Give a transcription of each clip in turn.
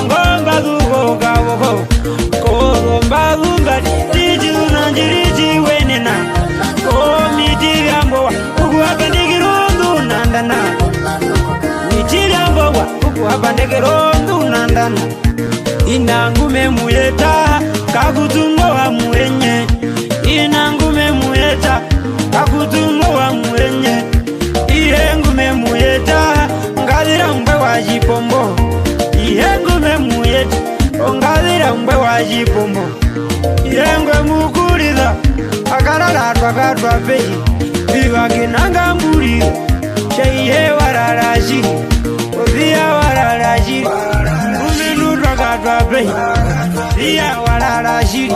ngomba dugo gawo ko ngomba dunga tiji unanjiriji wenena ko mitirambo ukuabandigirondu nandana mitirambo ukuabandigirondu nandana inangume muyeta kakutungo wa muenye inangume muyeta kakutungo wa muenye ihengume muyeta ngadira mbe wa jipombo ihengume muyeta ngadira mbe wa jipombo ihengwe mukuriza akarara twakatwa peyi vivakinanga mburi sheihe wararashi oviya wararashi umenu twakatwa peyi viya wararashi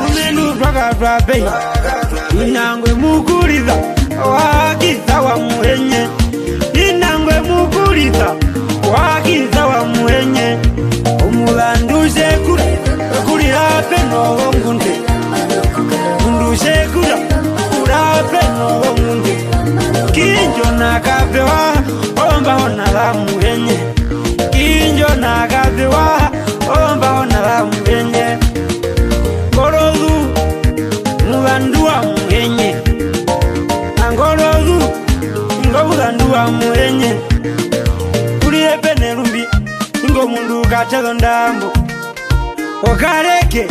umenu twakatwa peyi inangwe mukuriza wakiza wa muhenye inangwe mukuriza wakiza wa muhenye umulanduje kura kurirape nowo ngunde unduje kura kurape nowo ngunde kinjo nakapewa omba ona la muhenye kinjo nakapewa omba ona la muhenye korodu mulandua muhenye angorodu ngobulandua muhenye kuriye penerumbi ingo mundu kachazo ndambo okareke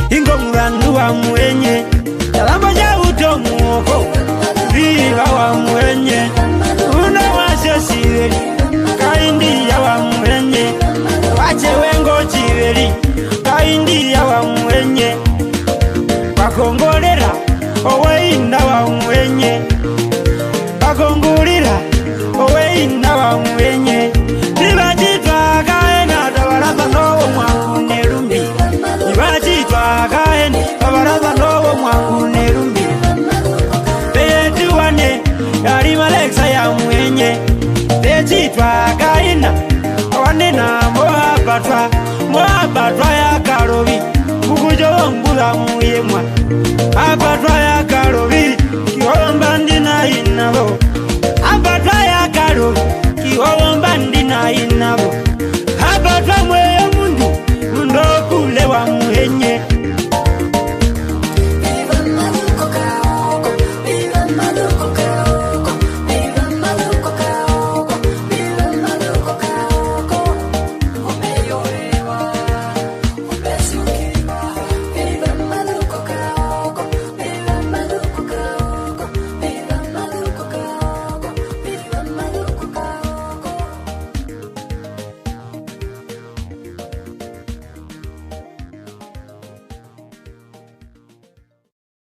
ingo mulandua muhenye talamba ja utomuoko viva wa muhenye una washo siveri kaindi ya wa muhenye wache wengo chiveri kaindi ya wa muhenye bakongolera owe inda wa muhenye bakongolera owe inda wa muhenye nibachitwa kaena tabaraza nowo mwangu nerumbi nibachitwa kaena tabaraza nowo mwangu nerumbi betuwane yari maleksa ya muhenye bechitwa kaena wanena moabatwa ya karobi kukujo ngula muyemwa abatwa ya